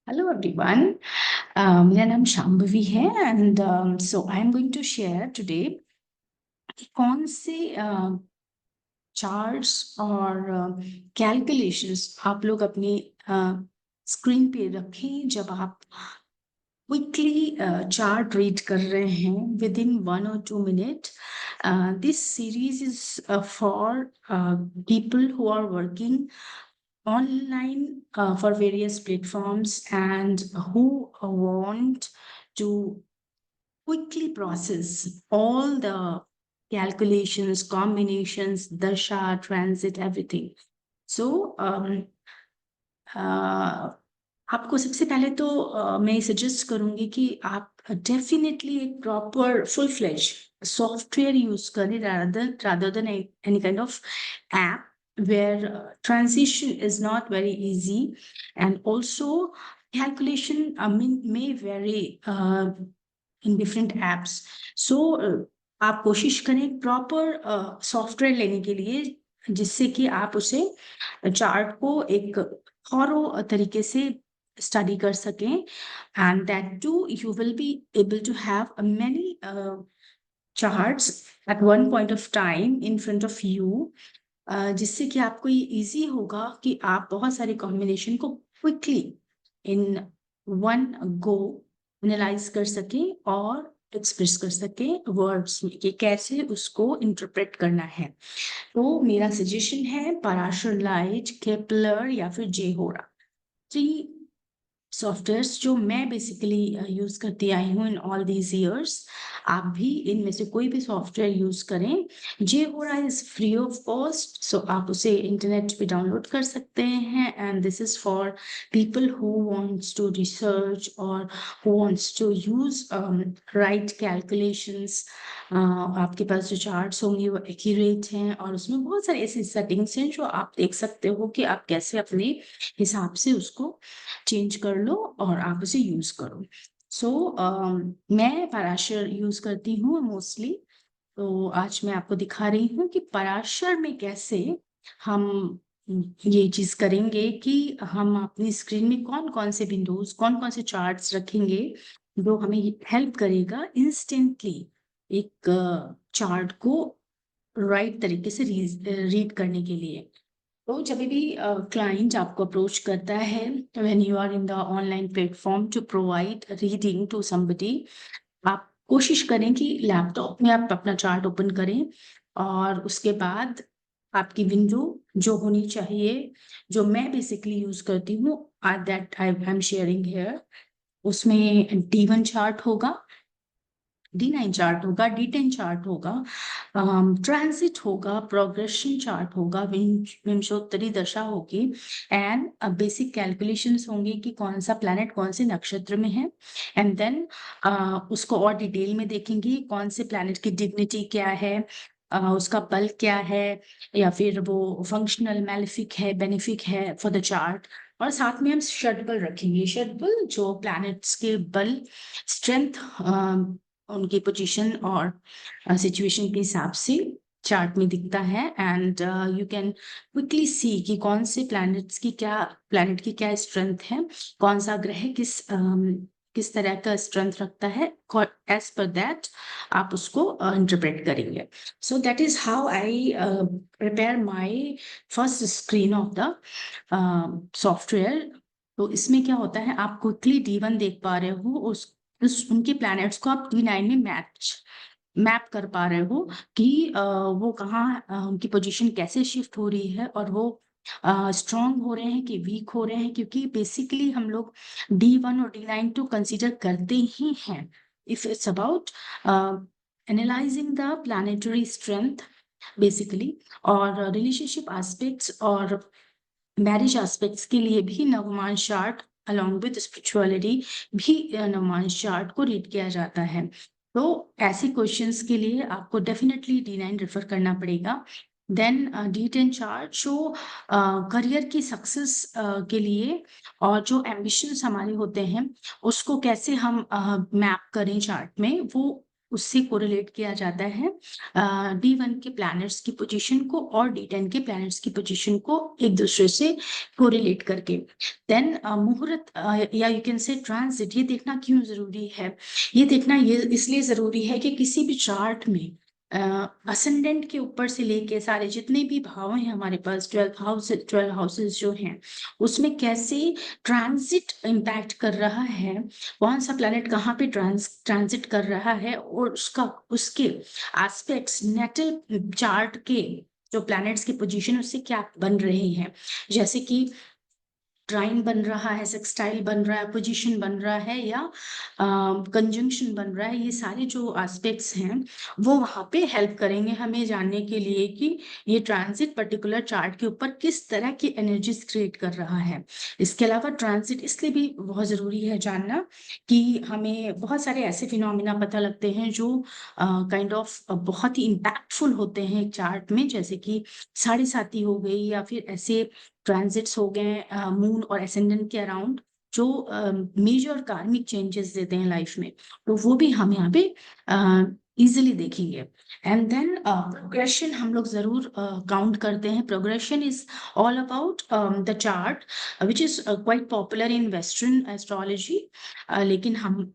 Hello everyone. मेरा नाम शांभवी है and so I am going to share today कौन से चार्ट्स और कैलकुलेशंस आप लोग अपनी स्क्रीन पे रखें जब आप क्विकली चार्ट रीड कर रहे हैं with in 1 or 2 minutes. This series is for people who are working online for various platforms and who want to quickly process all the calculations, combinations, dasha, transit, everything. So, आपको सबसे पहले तो मैं suggest करूंगी कि आप definitely एक proper full fledge software use करें rather than any kind of app where transition is not very easy and also calculation may vary in different apps. So आप कोशिश करें प्रॉपर सॉफ्टवेयर लेने के लिए जिससे कि आप उसे चार्ट को एक थॉरो तरीके से study कर सकें and that too you will be able to have many charts at one point of time in front of you, जिससे कि आपको ये इजी होगा कि आप बहुत सारे कॉम्बिनेशन को quickly in one go analyse कर सकें और एक्सप्रेस कर सकें वर्ड्स में कि कैसे उसको इंटरप्रेट करना है। तो मेरा सजेशन है पराशर लाइट, केपलर या फिर जेहोरा, 3 सॉफ्टवेयर्स जो मैं बेसिकली यूज करती आई हूँ इन ऑल दीज इयर्स। आप भी इनमें से कोई भी सॉफ्टवेयर यूज करें। जेहोरा is free of cost, so आप उसे इंटरनेट पे डाउनलोड कर सकते हैं and this is for people who wants to research और who wants to use right calculations. आपके पास जो चार्ट्स होंगे वो एक्यूरेट हैं और उसमें बहुत सारे ऐसे सेटिंग्स हैं जो आप देख सकते हो कि आप कैसे अपने हिसाब से उसको चेंज कर लो और आप उसे यूज करो। सो मैं पराशर यूज करती हूँ मोस्टली। तो आज मैं आपको दिखा रही हूँ कि पराशर में कैसे हम ये चीज करेंगे कि हम अपनी स्क्रीन में कौन कौन से विंडोज, कौन कौन से चार्ट्स रखेंगे जो हमें हेल्प करेगा इंस्टेंटली एक चार्ट को राइट तरीके से रीड करने के लिए। तो जब भी क्लाइंट आपको अप्रोच करता है when you are in the online platform to provide reading to somebody, आप कोशिश करें कि लैपटॉप में आप अपना चार्ट ओपन करें और उसके बाद आपकी विंडो जो होनी चाहिए, जो मैं बेसिकली यूज करती हूँ that I am sharing here, उसमें D1 चार्ट होगा, D9 चार्ट होगा, D10 चार्ट होगा, ट्रांजिट होगा, प्रोग्रेशन चार्ट होगा, विंशोत्तरी दशा होगी एंड बेसिक कैलकुलेशंस होंगे कि कौन सा प्लैनेट कौन से नक्षत्र में है एंड देन उसको और डिटेल में देखेंगे कौन से प्लैनेट की डिग्निटी क्या है, उसका बल क्या है या फिर वो फंक्शनल मैलिफिक है बेनिफिक है फॉर द चार्ट। और साथ में हम षटबल रखेंगे, षटबल जो प्लैनेट्स के बल स्ट्रेंथ उनकी पोजीशन और सिचुएशन के हिसाब से चार्ट में दिखता है and you can quickly see कि कौन से प्लैनेट की क्या स्ट्रेंथ है, कौन सा ग्रह किस तरह का स्ट्रेंथ रखता है, एज पर दैट आप उसको इंटरप्रेट करेंगे। So that is how I prepare my first screen of the software. तो इसमें क्या होता है, आप क्विकली D1 देख पा रहे हो, उस उनके प्लैनेट्स को आप D9 में मैप कर पा रहे हो कि वो कहाँ उनकी पोजीशन कैसे शिफ्ट हो रही है और वो स्ट्रांग हो रहे हैं कि वीक हो रहे हैं, क्योंकि बेसिकली हम लोग D1 और D9 तो कंसीडर करते ही हैं if it's about analysing the planetary strength basically. और रिलेशनशिप एस्पेक्ट्स और मैरिज एस्पेक्ट्स के लिए भी नवमांश चार्ट अलॉन्ग विद स्पिरिचुअलिटी भी नवमांश चार्ट को रीड किया जाता है। तो ऐसे क्वेश्चंस के लिए आपको डेफिनेटली D9 रेफर करना पड़ेगा। देन D10 चार्ट जो करियर की सक्सेस के लिए और जो एम्बिशंस हमारे होते हैं उसको कैसे हम मैप करें चार्ट में, वो उससे कोरिलेट किया जाता है D1 के प्लैनेट्स की पोजीशन को और D10 के प्लैनेट्स की पोजीशन को एक दूसरे से कोरिलेट करके। देन मुहूर्त या यू कैन से ट्रांजिट, ये देखना क्यों जरूरी है? ये देखना ये इसलिए जरूरी है कि किसी भी चार्ट में असेंडेंट के ऊपर से लेके सारे जितने भी भाव हैं हमारे पास 12 हाउसेस जो हैं, उसमें कैसे ट्रांजिट इम्पैक्ट कर रहा है, कौन सा प्लैनेट कहाँ पे ट्रांजिट कर रहा है, और उसके एस्पेक्ट्स नेटल चार्ट के जो प्लैनेट्स की पोजीशन उससे क्या बन रहे हैं, जैसे कि ट्राइन बन रहा है, सेक्सटाइल बन रहा है, पोजीशन बन रहा है, या कंजंक्शन बन रहा है। ये सारे जो एस्पेक्ट्स हैं वो वहाँ पे हेल्प करेंगे हमें जानने के लिए कि ये ट्रांजिट पर्टिकुलर चार्ट के ऊपर किस तरह की एनर्जीज क्रिएट कर रहा है। इसके अलावा ट्रांजिट इसलिए भी बहुत जरूरी है जानना कि हमें बहुत सारे ऐसे फिनोमिना पता लगते हैं जो काइंड ऑफ बहुत ही इम्पैक्टफुल होते हैं एक चार्ट में, जैसे कि साढ़े साती हो गई, या फिर ऐसे ट्रांजिट्स हो गए मून और एसेंडेंट के अराउंड जो मेजर कार्मिक चेंजेस देते हैं लाइफ में, तो वो भी हम यहाँ पे इजिली देखेंगे। एंड देन प्रोग्रेशन हम लोग जरूर काउंट करते हैं। Progression is all about the chart which is quite popular in western astrology, लेकिन हम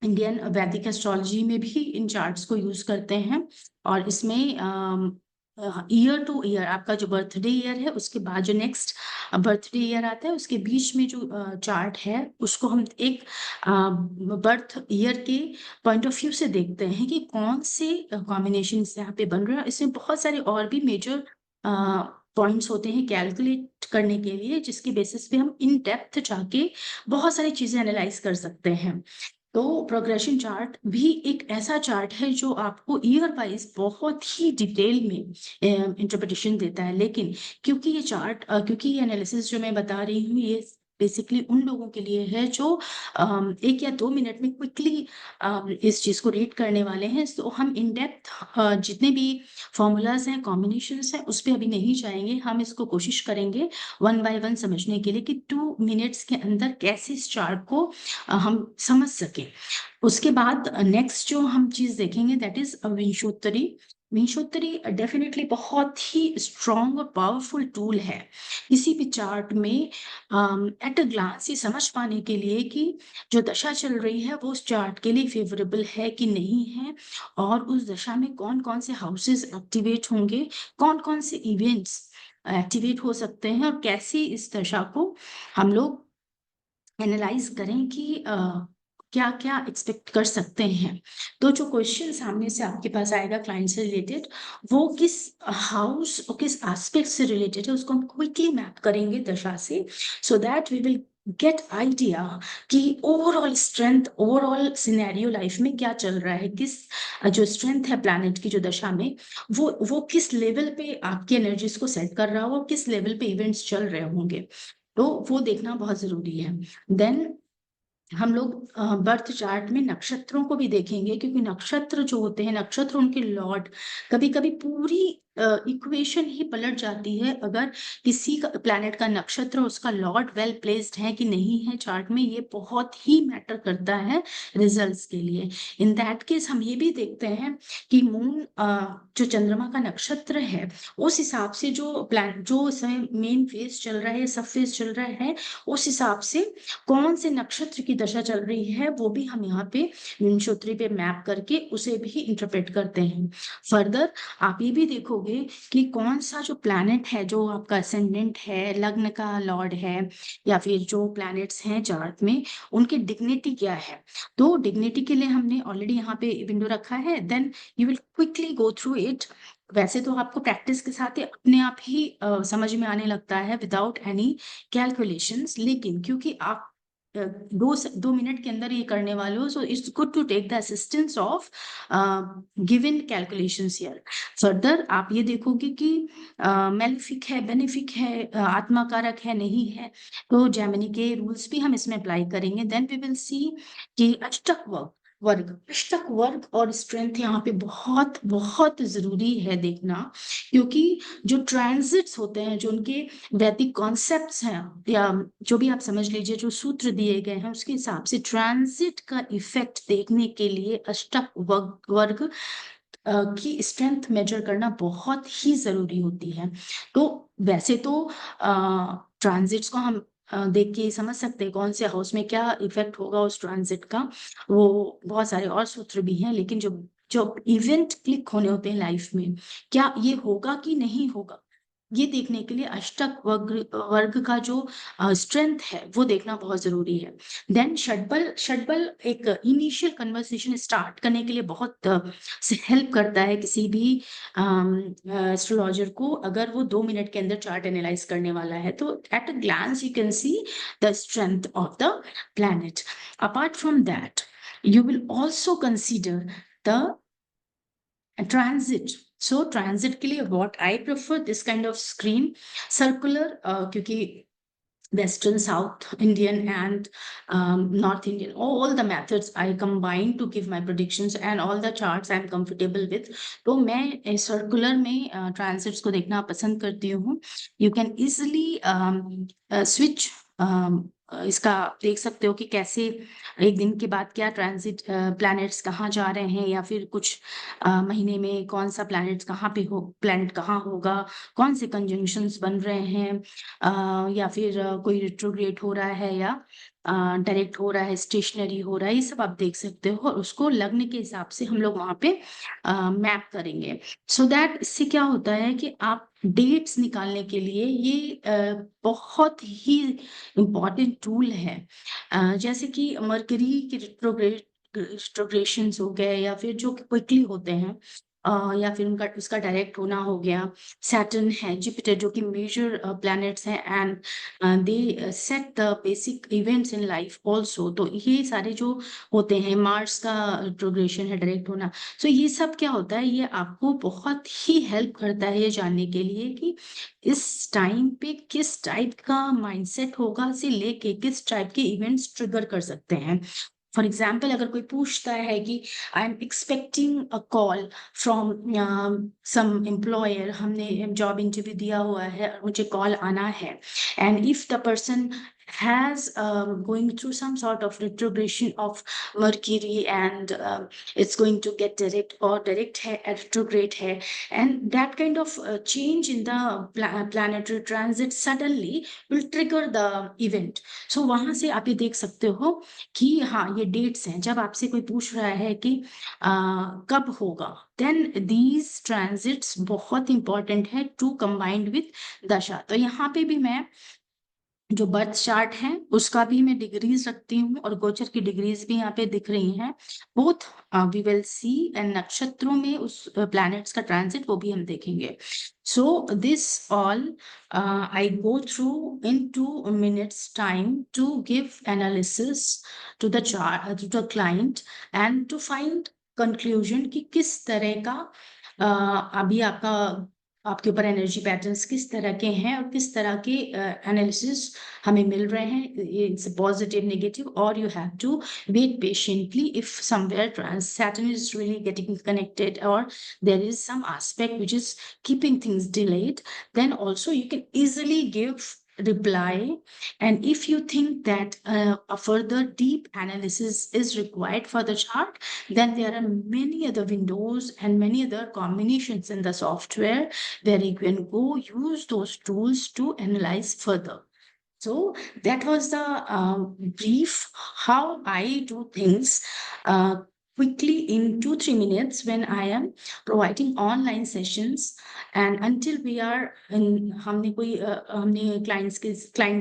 इंडियन वैदिक एस्ट्रोलॉजी में भी इन चार्ट्स को यूज करते हैं। और इसमें ईयर टू ईयर, आपका जो बर्थडे ईयर है उसके बाद जो नेक्स्ट बर्थडे ईयर आता है उसके बीच में जो चार्ट है उसको हम एक बर्थ ईयर के पॉइंट ऑफ व्यू से देखते हैं कि कौन से कॉम्बिनेशन यहाँ पे बन रहा है। इसमें बहुत सारे और भी मेजर पॉइंट्स होते हैं कैलकुलेट करने के लिए, जिसके बेसिस पे हम इन डेप्थ जाके बहुत सारी चीजें एनालाइज कर सकते हैं। तो प्रोग्रेशन चार्ट भी एक ऐसा चार्ट है जो आपको ईयर वाइज बहुत ही डिटेल में इंटरप्रिटेशन देता है। लेकिन क्योंकि ये चार्ट क्योंकि ये एनालिसिस जो मैं बता रही हूँ ये बेसिकली उन लोगों के लिए है जो 1 या 2 मिनट में क्विकली इस चीज को रीड करने वाले हैं, तो हम इन डेप्थ जितने भी फॉर्मूलाज हैं, कॉम्बिनेशंस हैं, उस पर अभी नहीं जाएंगे। हम इसको कोशिश करेंगे 1 बाय 1 समझने के लिए कि 2 मिनट्स के अंदर कैसे इस चार्ट को हम समझ सकें। उसके बाद नेक्स्ट जो हम चीज देखेंगे दैट इज विंशोत्तरी। विंशोत्तरी डेफिनेटली बहुत ही स्ट्रॉन्ग और पावरफुल टूल है किसी भी चार्ट में एट अ ग्लांस ये समझ पाने के लिए कि जो दशा चल रही है वो उस चार्ट के लिए फेवरेबल है कि नहीं है, और उस दशा में कौन कौन से हाउसेस एक्टिवेट होंगे, कौन कौन से इवेंट्स एक्टिवेट हो सकते हैं, और कैसे इस दशा को हम लोग एनालाइज करें कि क्या क्या एक्सपेक्ट कर सकते हैं। तो जो क्वेश्चन सामने से आपके पास आएगा क्लाइंट से रिलेटेड, वो किस हाउस और किस एस्पेक्ट से रिलेटेड है उसको हम क्विकली मैप करेंगे दशा से, so that we will get idea कि overall strength, overall scenario life में क्या चल रहा है, किस जो स्ट्रेंथ है प्लैनेट की जो दशा में वो किस लेवल पे आपकी एनर्जीज को सेट कर रहा हो, किस लेवल पे इवेंट्स चल रहे होंगे, तो वो देखना बहुत जरूरी है। देन हम लोग बर्थ चार्ट में नक्षत्रों को भी देखेंगे, क्योंकि नक्षत्र जो होते हैं, नक्षत्र उनके लॉर्ड, कभी कभी पूरी इक्वेशन ही पलट जाती है अगर किसी का प्लैनेट का नक्षत्र उसका लॉर्ड वेल प्लेस्ड है कि नहीं है चार्ट में, ये बहुत ही मैटर करता है रिजल्ट्स के लिए। इन दैट केस हम ये भी देखते हैं कि मून जो चंद्रमा का नक्षत्र है उस हिसाब से जो प्लान जो समय मेन फेज चल रहा है, सब फेज चल रहा है, उस हिसाब से कौन से नक्षत्र की दशा चल रही है वो भी हम यहाँ पे विंशोत्तरी पे मैप करके उसे भी इंटरप्रेट करते हैं। फर्दर आप ये भी देखोगे कि कौन सा जो प्लैनेट है जो आपका असेंडेंट है, लग्न का लॉर्ड है, या फिर जो प्लैनेट्स हैं चार्ट में उनकी डिग्निटी क्या है। तो डिग्निटी के लिए हमने ऑलरेडी यहाँ पे विंडो रखा है, then you will quickly go through it. वैसे तो आपको प्रैक्टिस के साथ ही अपने आप ही समझ में आने लगता है विदाउट एनी कैलकुलेशंस, लेकिन क्योंकि आप 2 मिनट के अंदर ये करने वाले हो, so it's good to take the assistance of given calculations here. Further आप ये देखोगे कि मेलिफिक है, बेनिफिक है, आत्मा कारक है, नहीं है, तो जेमिनी के रूल्स भी हम इसमें अप्लाई करेंगे। देन वी विल सी कि अष्टक वर्क वर्ग, अष्टक वर्ग और स्ट्रेंथ यहाँ पे बहुत बहुत जरूरी है देखना, क्योंकि जो ट्रांजिट्स होते हैं, जो उनके वैदिक कॉन्सेप्ट्स हैं, या जो भी आप समझ लीजिए, जो सूत्र दिए गए हैं उसके हिसाब से ट्रांजिट का इफेक्ट देखने के लिए अष्टक वर्ग की स्ट्रेंथ मेजर करना बहुत ही जरूरी होती है। तो वैसे तो ट्रांजिट्स को हम देख के ही समझ सकते हैं कौन से हाउस में क्या इफेक्ट होगा उस ट्रांजिट का, वो बहुत सारे और सूत्र भी हैं, लेकिन जो जो इवेंट क्लिक होने होते हैं लाइफ में, क्या ये होगा कि नहीं होगा, ये देखने के लिए अष्टक वर्ग वर्ग का जो स्ट्रेंथ है वो देखना बहुत जरूरी है। देन षटबल, षटबल एक इनिशियल कन्वर्सेशन स्टार्ट करने के लिए बहुत हेल्प करता है किसी भी एस्ट्रोलॉजर को। अगर वो 2 मिनट के अंदर चार्ट एनालाइज करने वाला है तो at a glance you can see the strength of the planet. Apart from that you will also consider the transit. So transit के लिए what I prefer this kind of screen, circular, क्योंकि Western, South Indian, and North Indian, all the methods I combine to give my predictions and all the charts I'm comfortable with. तो मैं circular में transits को देखना पसंद करती हूँ। You can easily switch, इसका देख सकते हो कि कैसे एक दिन के बाद क्या ट्रांजिट प्लैनेट्स कहाँ जा रहे हैं, या फिर कुछ महीने में कौन सा प्लैनेट्स कहाँ पे हो, प्लैनेट कहाँ होगा, कौन से कंजंक्शंस बन रहे हैं, या फिर कोई रिट्रोग्रेड हो रहा है या डायरेक्ट हो रहा है, स्टेशनरी हो रहा है, ये सब आप देख सकते हो, और उसको लगने के हिसाब से हम लोग वहाँ पे मैप करेंगे। सो दैट इससे क्या होता है कि आप डेट्स निकालने के लिए ये बहुत ही इम्पॉर्टेंट टूल है। जैसे कि मरकरी के रिट्रोग्रेशंस हो गए, या फिर जो क्विकली होते हैं, या फिर उनका उसका डायरेक्ट होना हो गया। सैटर्न है, जुपिटर जो कि मेजर प्लैनेट्स हैं, and they set the basic events in life also. तो ये सारे जो होते हैं, मार्स का रिट्रोग्रेशन है, डायरेक्ट होना, तो ये सब क्या होता है, ये आपको बहुत ही हेल्प करता है ये जानने के लिए कि इस टाइम पे किस टाइप का माइंडसेट होगा, से लेके किस टाइप के इवेंट्स ट्रिगर कर सकते हैं। फॉर एग्जाम्पल, अगर कोई पूछता है कि I am expecting a call from some employer, हमने जॉब इंटरव्यू दिया हुआ है और मुझे कॉल आना है, and if the person has going through some sort of retrogression of Mercury, and it's going to get direct or direct hai, retrograde hai, and that kind of change in the planetary transit suddenly will trigger the event. So वहां से आप ये देख सकते हो कि हाँ, ये डेट्स हैं। जब आपसे कोई पूछ रहा है कि कब होगा, देन दीज ट्रांजिट्स बहुत इंपॉर्टेंट है टू कंबाइंड विथ दशा। तो यहाँ पे भी मैं जो बर्थ चार्ट है उसका भी मैं डिग्रीज रखती हूँ, और गोचर की डिग्रीज भी यहाँ पे दिख रही हैं। Both we will see, and नक्षत्रों में उस प्लैनेट्स का ट्रांजिट वो भी हम देखेंगे। So this all I go through in 2 minutes time to give analysis to the chart, to the client, and to find conclusion कि किस तरह का अभी आपके ऊपर एनर्जी पैटर्न्स किस तरह के हैं, और किस तरह के एनालिसिस हमें मिल रहे हैं, इट्स पॉजिटिव, नेगेटिव, और you have to wait patiently if somewhere Saturn is really getting connected, or there is some aspect which is keeping things delayed, then also you can easily give reply. And if you think that a further deep analysis is required for the chart, then there are many other windows and many other combinations in the software where you can go use those tools to analyze further. So that was the brief how I do things quickly in 2-3 minutes when I am providing online sessions. And until we are in, हमने client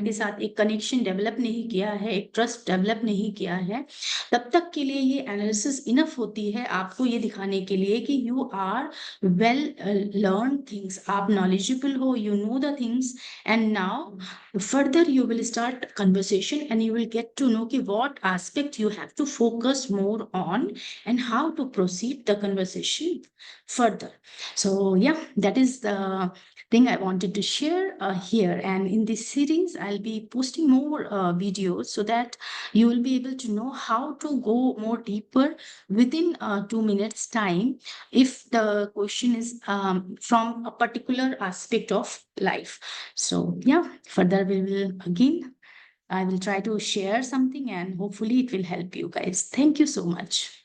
के साथ एक connection develop नहीं किया है, एक trust develop नहीं किया है, तब तक के लिए ये एनालिसिस इनफ होती है आपको ये दिखाने के लिए कि you are well learn things, आप नॉलेजेबल हो, you know the things, and now further you will start conversation and you will get to know ki what aspect you have to focus more on and how to proceed the conversation further. So yeah, that is the thing I wanted to share here. And in this series, I'll be posting more videos so that you will be able to know how to go more deeper within 2 minutes time if the question is from a particular aspect of life. So yeah, further we will again, I will try to share something and hopefully it will help you guys. Thank you so much.